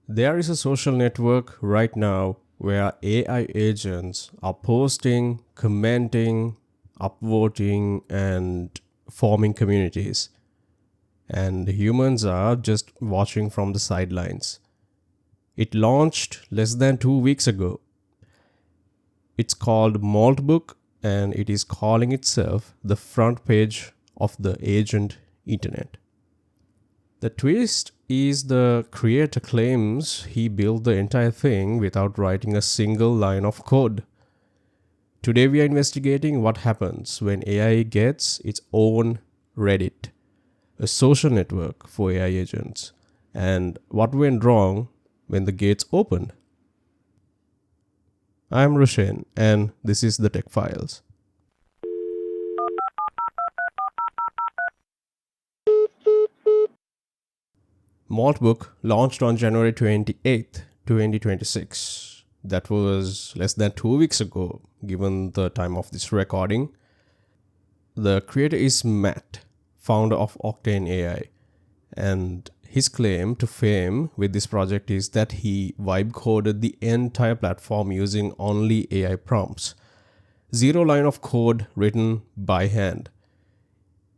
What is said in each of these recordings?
There is a social network right now where AI agents are posting, commenting, upvoting, and forming communities. And humans are just watching from the sidelines. It launched less than 2 weeks ago. It's called Moltbook and it is calling itself the front page of the agent internet. The twist is the creator claims he built the entire thing without writing a single line of code. Today we are investigating what happens when AI gets its own Reddit, a social network for AI agents, and what went wrong when the gates opened. I'm Rushen and this is the Tech Files. Moltbook launched on January 28th, 2026. That was less than 2 weeks ago, given the time of this recording. The creator is Matt, founder of Octane AI, and his claim to fame with this project is that he vibe coded the entire platform using only AI prompts. Zero line of code written by hand.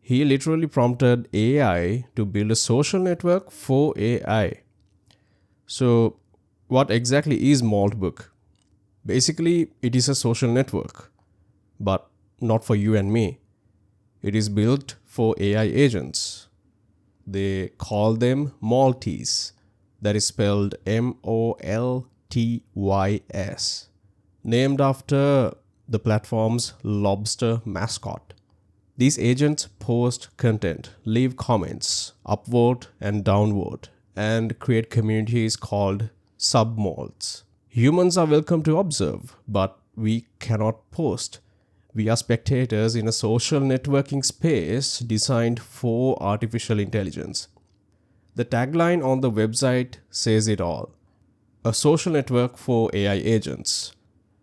He literally prompted AI to build a social network for AI. So, what exactly is Moltbook? Basically, it is a social network, but not for you and me. It is built for AI agents. They call them Maltese, that is spelled Moltys, named after the platform's lobster mascot. These agents post content, leave comments, upvote and downvote, and create communities called submolts. Humans are welcome to observe, but we cannot post. We are spectators in a social networking space designed for artificial intelligence. The tagline on the website says it all. A social network for AI agents,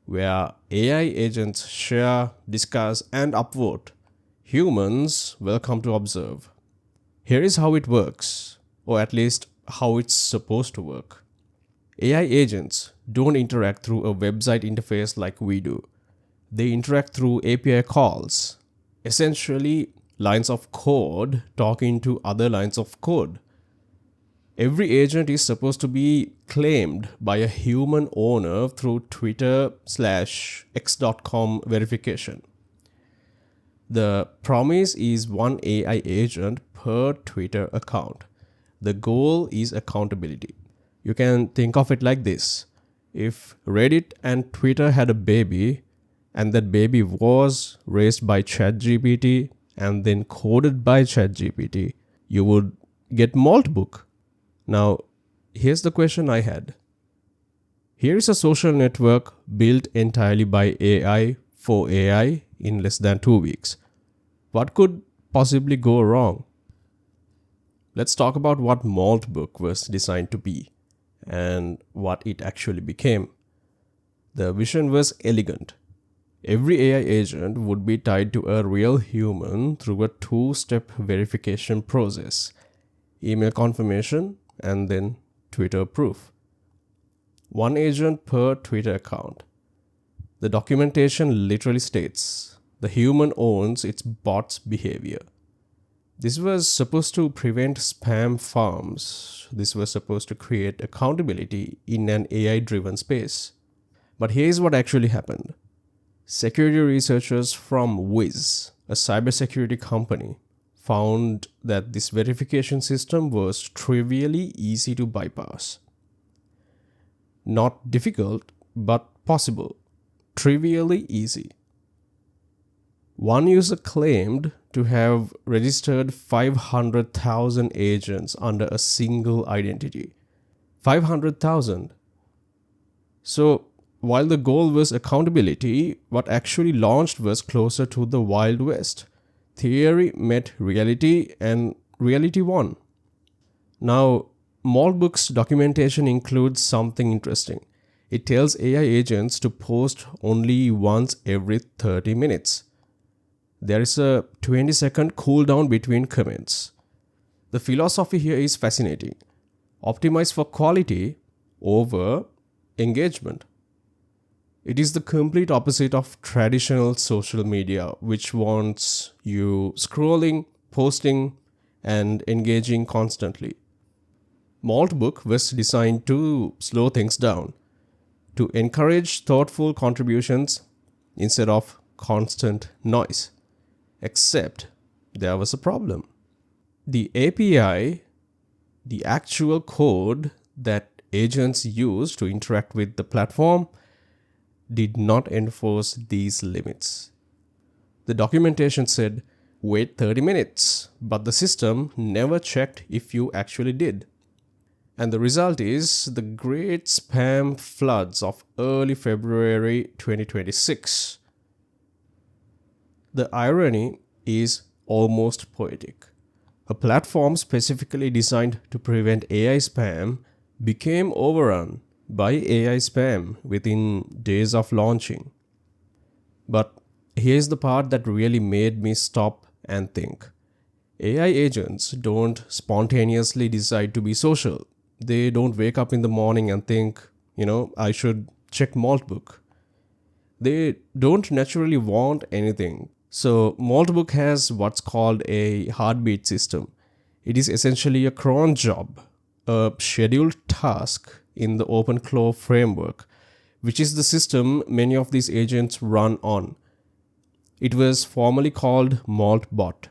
where AI agents share, discuss, and upvote. Humans welcome to observe. Here is how it works, or at least how it's supposed to work. AI agents don't interact through a website interface like we do. They interact through API calls, essentially lines of code talking to other lines of code. Every agent is supposed to be claimed by a human owner through Twitter/x.com verification. The promise is one AI agent per Twitter account. The goal is accountability. You can think of it like this. If Reddit and Twitter had a baby, and that baby was raised by ChatGPT and then coded by ChatGPT, you would get Moltbook. Now, here's the question I had. Here is a social network built entirely by AI for AI in less than 2 weeks. What could possibly go wrong? Let's talk about what Moltbook was designed to be and what it actually became. The vision was elegant. Every AI agent would be tied to a real human through a two-step verification process: email confirmation and then Twitter proof. One agent per Twitter account. The documentation literally states the human owns its bot's behavior. This was supposed to prevent spam farms. This was supposed to create accountability in an AI-driven space. But here's what actually happened. Security researchers from Wiz, a cybersecurity company, found that this verification system was trivially easy to bypass. Not difficult, but possible. Trivially easy. One user claimed to have registered 500,000 agents under a single identity. 500,000. So, while the goal was accountability, what actually launched was closer to the Wild West. Theory met reality and reality won. Now, Moltbook's documentation includes something interesting. It tells AI agents to post only once every 30 minutes. There is a 20-second cooldown between comments. The philosophy here is fascinating. Optimize for quality, over engagement. It is the complete opposite of traditional social media, which wants you scrolling, posting, and engaging constantly. Moltbook was designed to slow things down, to encourage thoughtful contributions instead of constant noise. Except there was a problem. The API, the actual code that agents use to interact with the platform, did not enforce these limits. The documentation said, wait 30 minutes, but the system never checked if you actually did. And the result is the great spam floods of early February 2026. The irony is almost poetic. A platform specifically designed to prevent AI spam became overrun by AI spam within days of launching. But here's the part that really made me stop and think. AI agents don't spontaneously decide to be social. They don't wake up in the morning and think, I should check Moltbook. They don't naturally want anything. So Moltbook has what's called a heartbeat system. It is essentially a cron job, a scheduled task in the OpenClaw framework, which is the system many of these agents run on. It was formerly called Moltbot.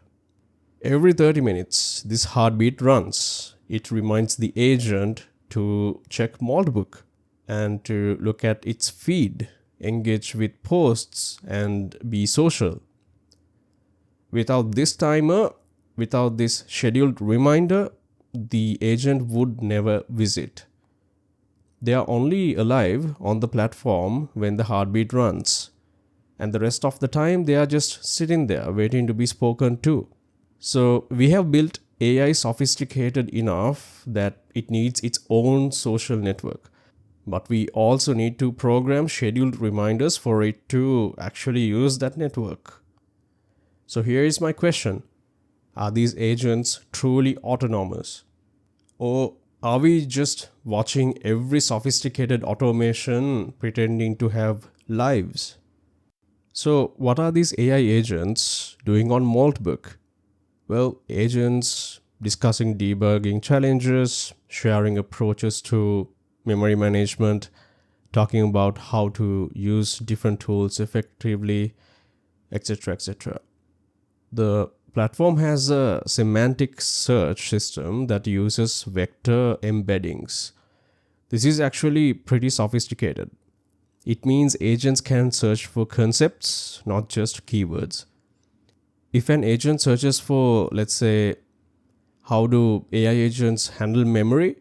Every 30 minutes, this heartbeat runs. It reminds the agent to check Moltbook and to look at its feed, engage with posts, and be social. Without this timer, without this scheduled reminder, the agent would never visit. They are only alive on the platform when the heartbeat runs. And the rest of the time, they are just sitting there waiting to be spoken to. So we have built AI sophisticated enough that it needs its own social network. But we also need to program scheduled reminders for it to actually use that network. So here is my question. Are these agents truly autonomous? Or are we just watching every sophisticated automation pretending to have lives? So what are these AI agents doing on Moltbook? Well, agents discussing debugging challenges, sharing approaches to memory management, talking about how to use different tools effectively, etc., etc. The platform has a semantic search system that uses vector embeddings. This is actually pretty sophisticated. It means agents can search for concepts, not just keywords. If an agent searches for, let's say, how do AI agents handle memory,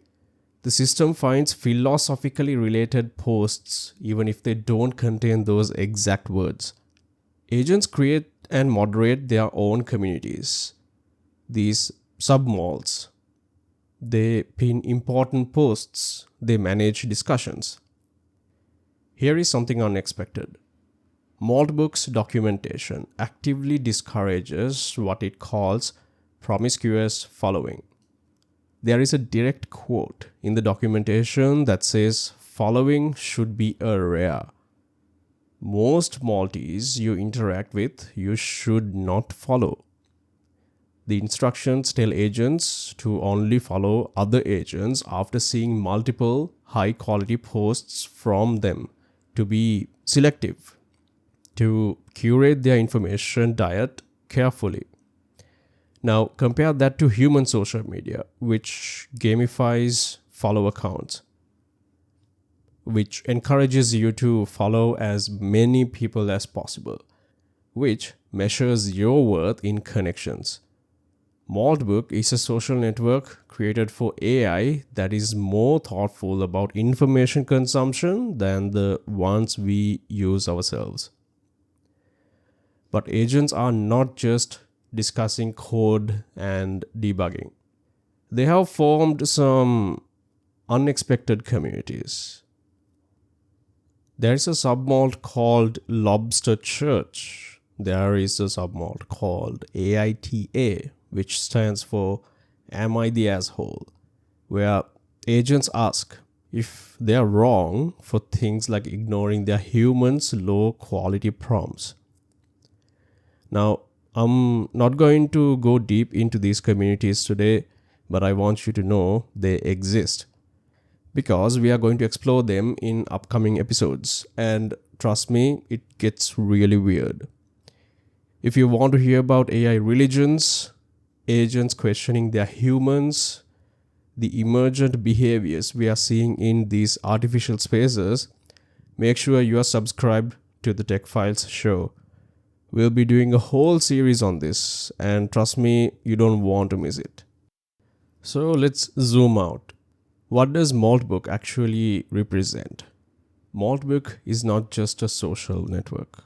the system finds philosophically related posts even if they don't contain those exact words. Agents create and moderate their own communities, these submalls. They pin important posts, they manage discussions. Here is something unexpected. Moltbook's documentation actively discourages what it calls promiscuous following. There is a direct quote in the documentation that says following should be a rare. Most Maltese you interact with, you should not follow. The instructions tell agents to only follow other agents after seeing multiple high-quality posts from them, to be selective, to curate their information diet carefully. Now, compare that to human social media, which gamifies follow accounts, which encourages you to follow as many people as possible, which measures your worth in connections. Moltbook is a social network created for AI that is more thoughtful about information consumption than the ones we use ourselves. But agents are not just discussing code and debugging. They have formed some unexpected communities. There's a submalt called Lobster Church. There is a submalt called AITA, which stands for Am I the Asshole? Where agents ask, if they are wrong for things like ignoring their humans' low quality prompts. Now, I'm not going to go deep into these communities today, but I want you to know they exist because we are going to explore them in upcoming episodes. And trust me, it gets really weird. If you want to hear about AI religions, agents questioning their humans, the emergent behaviors we are seeing in these artificial spaces, make sure you are subscribed to the Tech Files show. We'll be doing a whole series on this, and trust me, you don't want to miss it. So let's zoom out. What does Moltbook actually represent? Moltbook is not just a social network.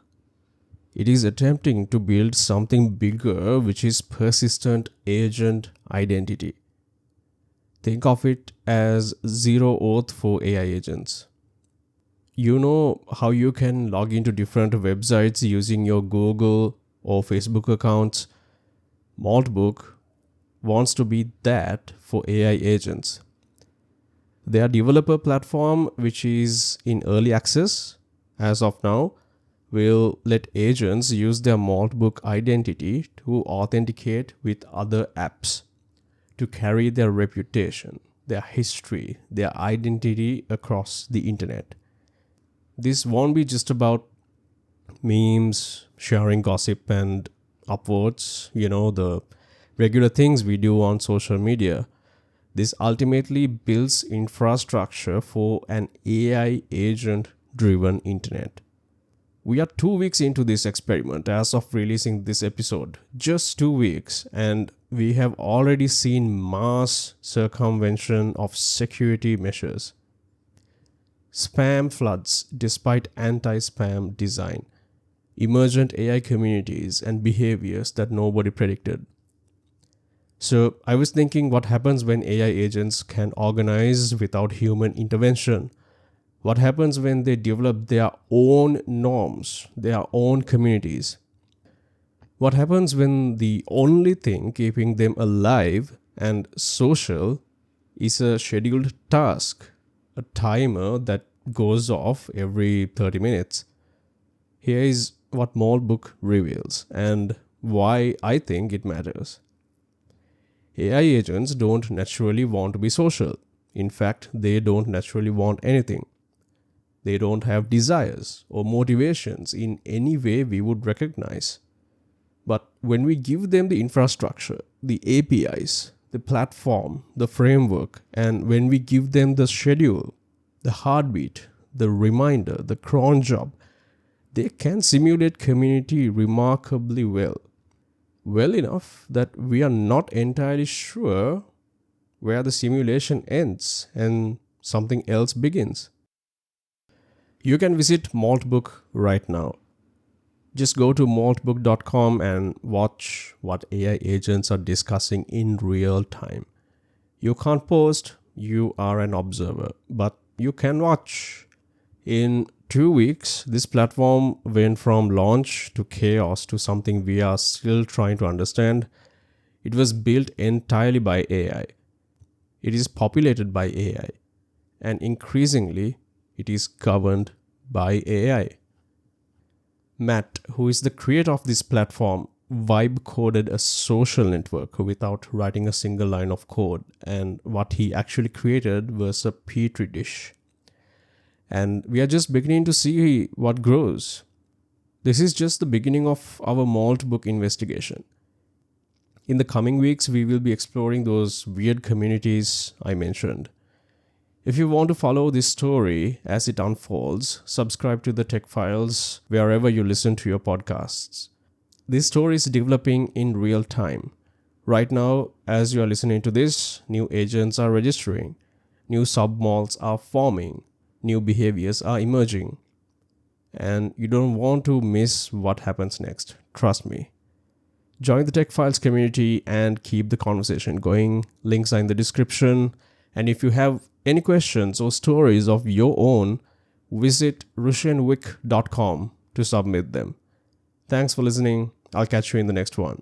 It is attempting to build something bigger, which is persistent agent identity. Think of it as zero oath for AI agents. You know how you can log into different websites using your Google or Facebook accounts? Moltbook wants to be that for AI agents. Their developer platform, which is in early access as of now, will let agents use their Moltbook identity to authenticate with other apps, to carry their reputation, their history, their identity across the internet. This won't be just about memes, sharing gossip and upvotes, the regular things we do on social media. This ultimately builds infrastructure for an AI agent-driven internet. We are 2 weeks into this experiment as of releasing this episode. Just 2 weeks, and we have already seen mass circumvention of security measures. Spam floods despite anti-spam design. Emergent AI communities and behaviors that nobody predicted. So I was thinking, what happens when AI agents can organize without human intervention? What happens when they develop their own norms, their own communities? What happens when the only thing keeping them alive and social is a scheduled task, a timer that goes off every 30 minutes? Here is what Moltbook reveals and why I think it matters. AI agents don't naturally want to be social. In fact, they don't naturally want anything. They don't have desires or motivations in any way we would recognize. But when we give them the infrastructure, the APIs, the platform, the framework, and when we give them the schedule, the heartbeat, the reminder, the cron job, they can simulate community remarkably well. Well enough that we are not entirely sure where the simulation ends and something else begins. You can visit Moltbook right now. Just go to moltbook.com and watch what AI agents are discussing in real time. You can't post, you are an observer, but you can watch. In 2 weeks, this platform went from launch to chaos to something we are still trying to understand. It was built entirely by AI. It is populated by AI. And increasingly, it is governed by AI. Matt, who is the creator of this platform, vibe coded a social network without writing a single line of code, and what he actually created was a petri dish. And we are just beginning to see what grows. This is just the beginning of our Moltbook investigation. In the coming weeks, we will be exploring those weird communities I mentioned. If you want to follow this story as it unfolds, subscribe to the Tech Files wherever you listen to your podcasts. This story is developing in real time. Right now, as you are listening to this, new agents are registering, new submalls are forming, new behaviors are emerging. And you don't want to miss what happens next. Trust me. Join the Tech Files community and keep the conversation going. Links are in the description. And if you have any questions or stories of your own, visit rushenwick.com to submit them. Thanks for listening. I'll catch you in the next one.